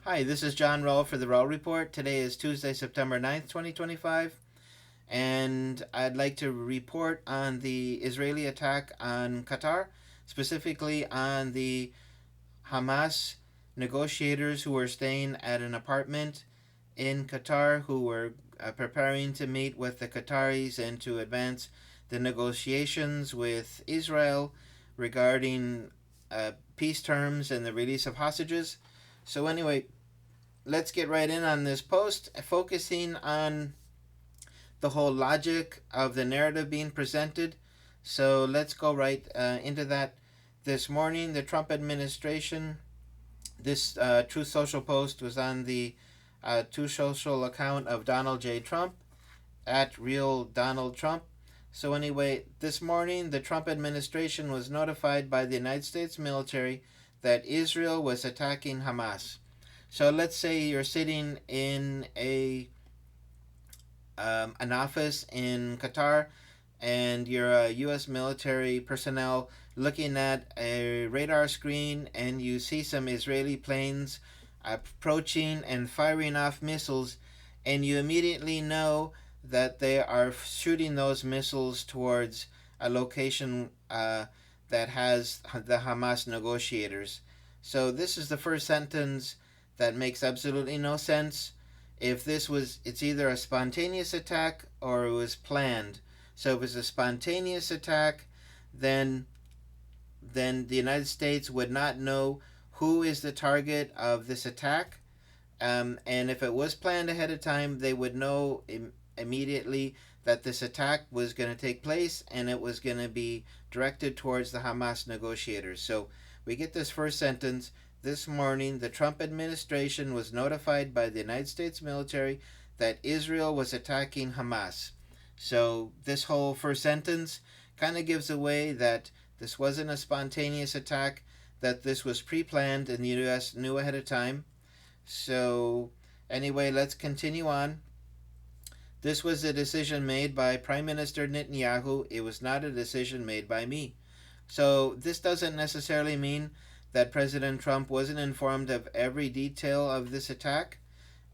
Hi, this is John Rowell for the Rowell Report. Today is Tuesday, September 9th, 2025, and I'd like to report on the Israeli attack on Qatar, specifically on the Hamas negotiators who were staying at an apartment in Qatar who were preparing to meet with the Qataris and to advance the negotiations with Israel regarding peace terms and the release of hostages. So, anyway, let's get right in on this post, focusing on the whole logic of the narrative being presented. So let's go right into that. This morning, the Trump administration, this Truth Social post was on the Truth Social account of Donald J. Trump, at Real Donald Trump. So, anyway, this morning, the Trump administration was notified by the United States military that Israel was attacking Hamas. So let's say you're sitting in an office in Qatar, and you're a U.S. military personnel looking at a radar screen, and you see some Israeli planes approaching and firing off missiles, and you immediately know that they are shooting those missiles towards a location that has the Hamas negotiators. So this is the first sentence that makes absolutely no sense. If it's either a spontaneous attack or it was planned. So if it's a spontaneous attack, then the United States would not know who is the target of this attack. And if it was planned ahead of time, they would know immediately that this attack was going to take place and it was going to be directed towards the Hamas negotiators. So we get this first sentence. This morning, the Trump administration was notified by the United States military that Israel was attacking Hamas. So this whole first sentence kind of gives away that this wasn't a spontaneous attack, that this was pre-planned and the U.S. knew ahead of time. So anyway, let's continue on. This was a decision made by Prime Minister Netanyahu. It was not a decision made by me. So this doesn't necessarily mean that President Trump wasn't informed of every detail of this attack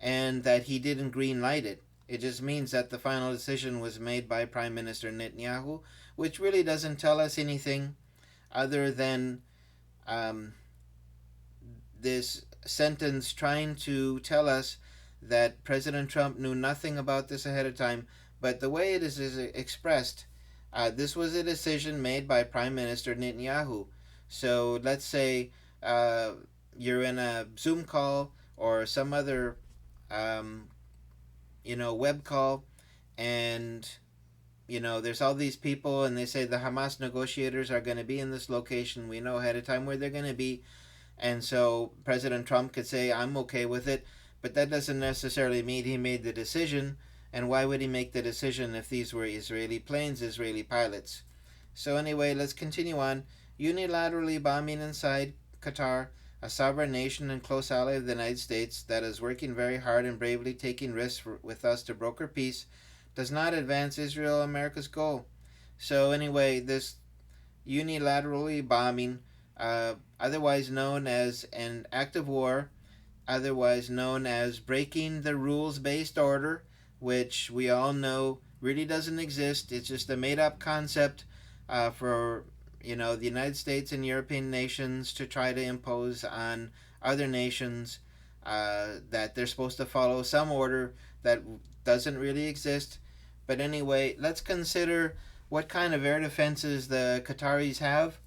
and that he didn't green light it. It just means that the final decision was made by Prime Minister Netanyahu, which really doesn't tell us anything other than this sentence trying to tell us that President Trump knew nothing about this ahead of time. But the way it is expressed, this was a decision made by Prime Minister Netanyahu. So let's say you're in a Zoom call or some other, web call, and there's all these people, and they say the Hamas negotiators are going to be in this location. We know ahead of time where they're going to be, and so President Trump could say, "I'm okay with it," but that doesn't necessarily mean he made the decision. And why would he make the decision if these were Israeli planes, Israeli pilots? So anyway, let's continue on. Unilaterally bombing inside Qatar, a sovereign nation and close ally of the United States that is working very hard and bravely taking risks with us to broker peace, does not advance Israel America's goal. So anyway, this unilaterally bombing, otherwise known as an act of war, otherwise known as breaking the rules-based order, which we all know really doesn't exist. It's just a made-up concept for the United States and European nations to try to impose on other nations that they're supposed to follow some order that doesn't really exist. But anyway, let's consider what kind of air defenses the Qataris have.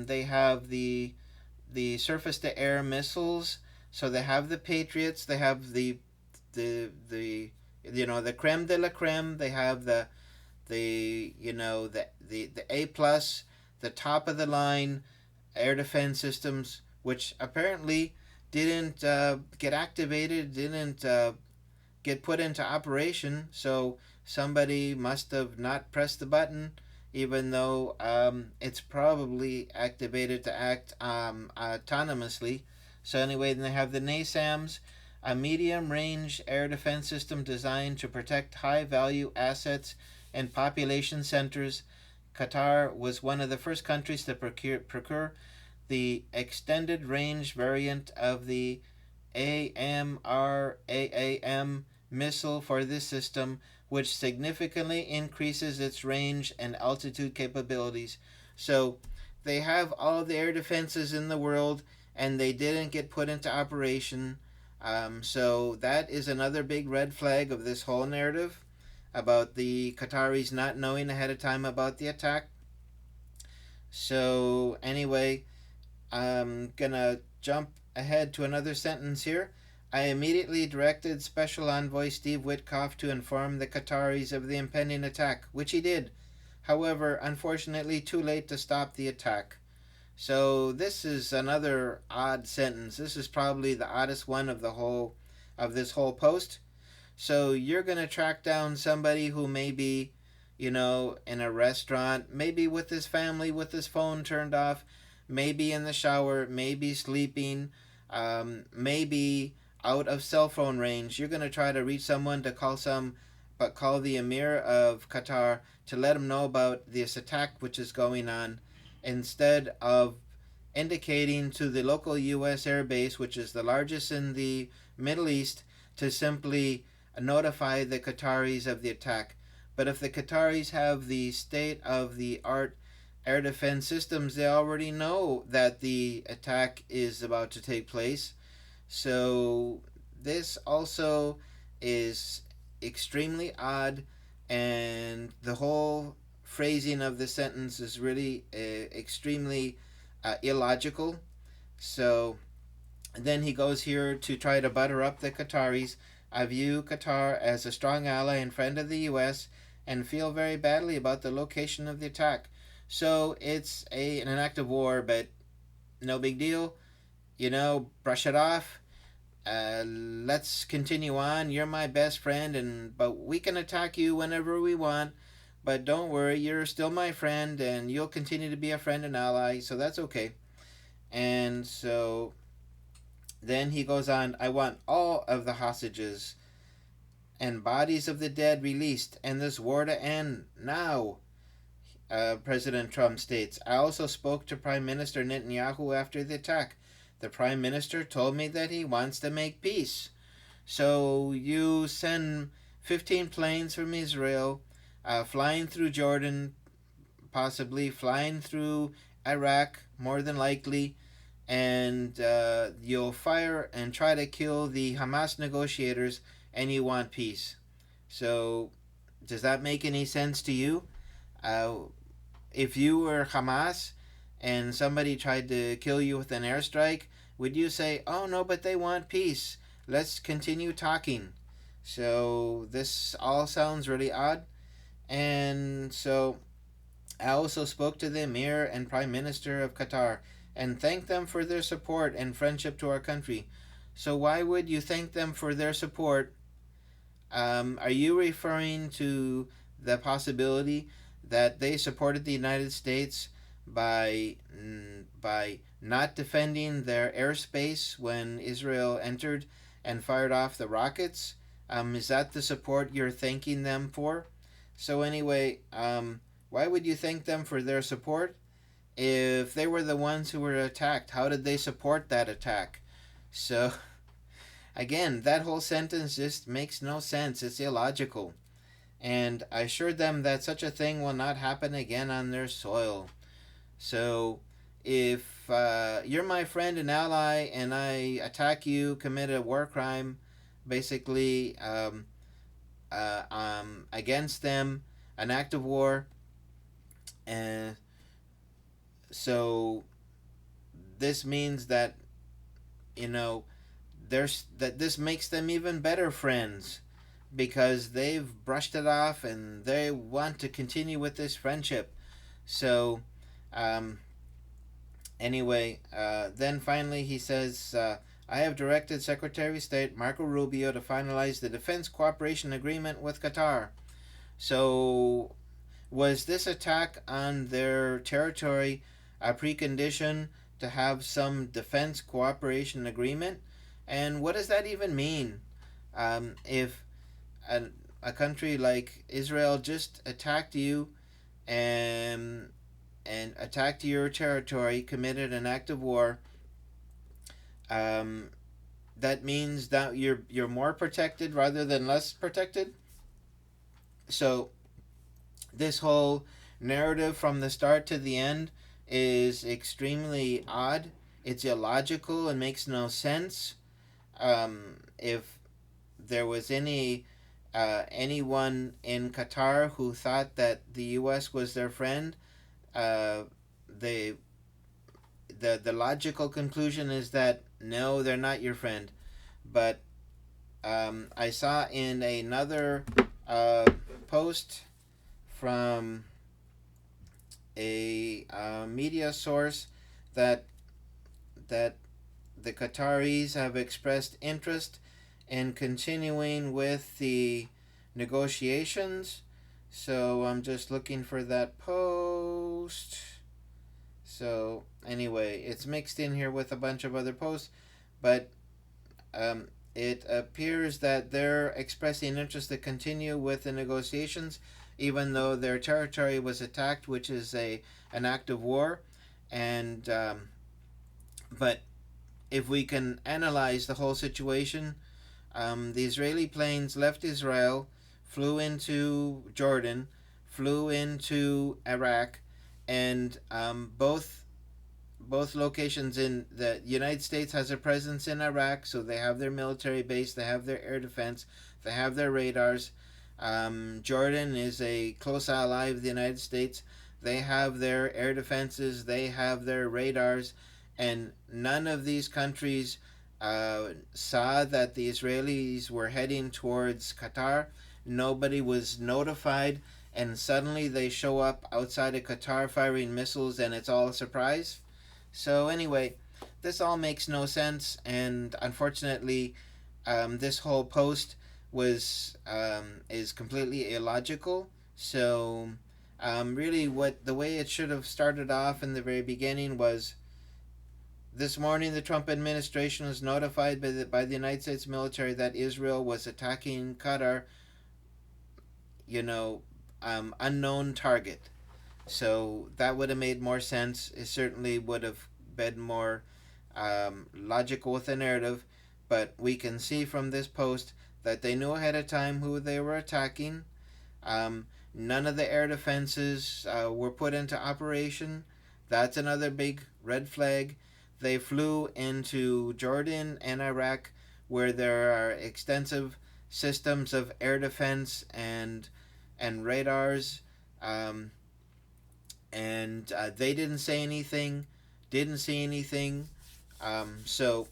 They have the surface-to-air missiles. So they have the Patriots. They have the creme de la creme. They have the A plus, the top of the line air defense systems, which apparently didn't get activated, didn't get put into operation. So somebody must have not pressed the button, even though it's probably activated to act autonomously. So anyway, then they have the NASAMS, a medium-range air defense system designed to protect high-value assets and population centers. Qatar was one of the first countries to procure the extended range variant of the AMRAAM missile for this system, which significantly increases its range and altitude capabilities. So they have all the air defenses in the world, and they didn't get put into operation. So that is another big red flag of this whole narrative about the Qataris not knowing ahead of time about the attack. So, anyway, I'm gonna jump ahead to another sentence here. I immediately directed Special Envoy Steve Witkoff to inform the Qataris of the impending attack, which he did. However, unfortunately, too late to stop the attack. So this is another odd sentence. This is probably the oddest one of this whole post. So you're going to track down somebody who may be, in a restaurant, maybe with his family, with his phone turned off, maybe in the shower, maybe sleeping, maybe out of cell phone range. You're going to try to reach someone to call the Emir of Qatar to let him know about this attack which is going on, instead of indicating to the local U.S. air base, which is the largest in the Middle East, to simply notify the Qataris of the attack. But if the Qataris have the state of the art air defense systems, they already know that the attack is about to take place. So this also is extremely odd, and the whole phrasing of the sentence is really extremely illogical. So then he goes here to try to butter up the Qataris. I view Qatar as a strong ally and friend of the U.S. and feel very badly about the location of the attack. So it's an act of war, but no big deal. Brush it off. Let's continue on. You're my best friend, but we can attack you whenever we want. But don't worry, you're still my friend, and you'll continue to be a friend and ally, so that's okay. And so then he goes on, I want all of the hostages and bodies of the dead released, and this war to end now. President Trump states, I also spoke to Prime Minister Netanyahu after the attack. The Prime Minister told me that he wants to make peace. So you send 15 planes from Israel, flying through Jordan, possibly flying through Iraq, more than likely, and you'll fire and try to kill the Hamas negotiators, and you want peace. So, does that make any sense to you? Uh, if you were Hamas and somebody tried to kill you with an airstrike, would you say, oh no, but they want peace? Let's continue talking. So, this all sounds really odd. And so, I also spoke to the Emir and Prime Minister of Qatar and thanked them for their support and friendship to our country. So, why would you thank them for their support? Are you referring to the possibility that they supported the United States by not defending their airspace when Israel entered and fired off the rockets? Is that the support you're thanking them for? So anyway, why would you thank them for their support? If they were the ones who were attacked, how did they support that attack? So again, that whole sentence just makes no sense. It's illogical. And I assured them that such a thing will not happen again on their soil. So if you're my friend and ally and I attack you, commit a war crime, basically against them, an act of war, and so this means that that this makes them even better friends because they've brushed it off and they want to continue with this friendship. So um, anyway, then finally he says, I have directed Secretary of State Marco Rubio to finalize the defense cooperation agreement with Qatar. So was this attack on their territory a precondition to have some defense cooperation agreement? And what does that even mean? If a country like Israel just attacked you and attacked your territory, committed an act of war, that means that you're more protected rather than less protected. So this whole narrative from the start to the end is extremely odd. It's illogical and makes no sense. If there was anyone in Qatar who thought that the U.S. was their friend, uh, they the logical conclusion is that no, they're not your friend. But I saw in another uh, post from a media source that that the Qataris have expressed interest in continuing with the negotiations. So I'm just looking for that post. So anyway, it's mixed in here with a bunch of other posts, but um, it appears that they're expressing interest to continue with the negotiations, even though their territory was attacked, which is an act of war. And but if we can analyze the whole situation, the Israeli planes left Israel, flew into Jordan, flew into Iraq, and both locations in the United States has a presence in Iraq, so they have their military base, they have their air defense, they have their radars. Jordan is a close ally of the United States. They have their air defenses, they have their radars, and none of these countries saw that the Israelis were heading towards Qatar. Nobody was notified, and suddenly they show up outside of Qatar firing missiles, and it's all a surprise. So anyway, this all makes no sense, and unfortunately, this whole post was is completely illogical. So really, what the way it should have started off in the very beginning was this morning the Trump administration was notified by the United States military that Israel was attacking Qatar. You know, unknown target. So that would have made more sense. It certainly would have been more logical with the narrative. But we can see from this post that they knew ahead of time who they were attacking. None of the air defenses were put into operation. That's another big red flag. They flew into Jordan and Iraq, where there are extensive systems of air defense and radars. Um, and they didn't say anything, didn't see anything. So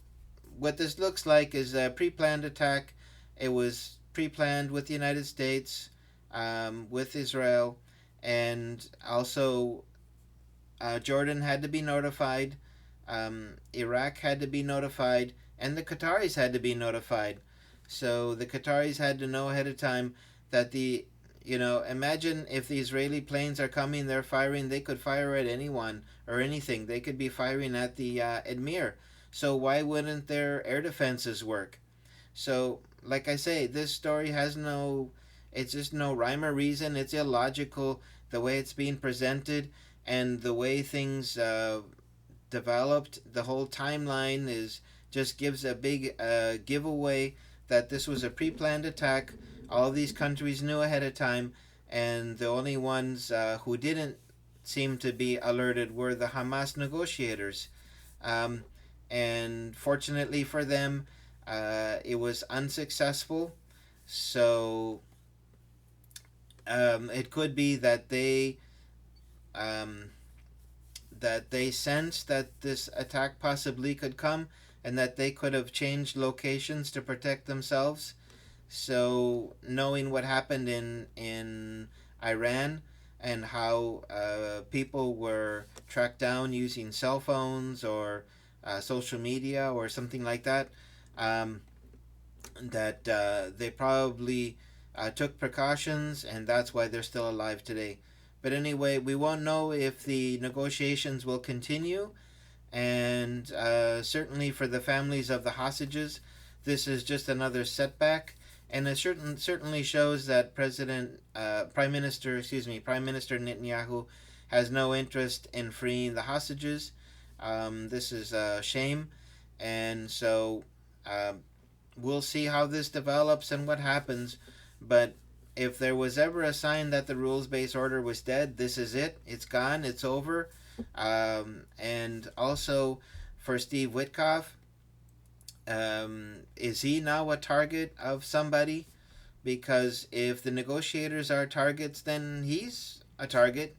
what this looks like is a pre-planned attack. It was pre-planned with the United States, with Israel, and also Jordan had to be notified. Iraq had to be notified, and the Qataris had to be notified. So the Qataris had to know ahead of time that imagine if the Israeli planes are coming, they're firing, they could fire at anyone or anything. They could be firing at the Admir. So why wouldn't their air defenses work? So, like I say, this story has it's just no rhyme or reason. It's illogical the way it's being presented and the way things developed. The whole timeline just gives a big giveaway that this was a pre-planned attack. All these countries knew ahead of time, and the only ones who didn't seem to be alerted were the Hamas negotiators. Um, and fortunately for them, it was unsuccessful. So it could be um, that they sensed that this attack possibly could come, and that they could have changed locations to protect themselves. So knowing what happened in Iran and how people were tracked down using cell phones or social media or something like that, um, that they probably took precautions, and that's why they're still alive today. But anyway, we won't know if the negotiations will continue, and certainly for the families of the hostages, this is just another setback, and it certainly shows that Prime Minister Netanyahu has no interest in freeing the hostages. This is a shame, and so Um, we'll see how this develops and what happens. But if there was ever a sign that the rules based order was dead, this is it. It's gone. It's over. And also for Steve Witkoff, is he now a target of somebody? Because if the negotiators are targets, then he's a target,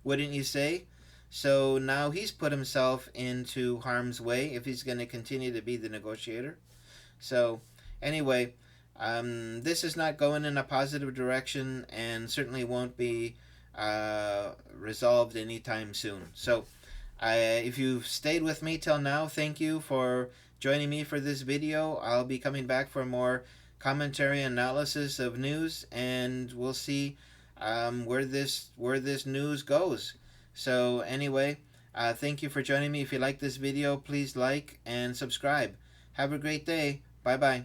wouldn't you say? So now he's put himself into harm's way if he's going to continue to be the negotiator. So, anyway, this is not going in a positive direction and certainly won't be resolved anytime soon. So, if you've stayed with me till now, thank you for joining me for this video. I'll be coming back for more commentary analysis of news, and we'll see where this news goes. So anyway, thank you for joining me. If you like this video, please like and subscribe. Have a great day. Bye bye.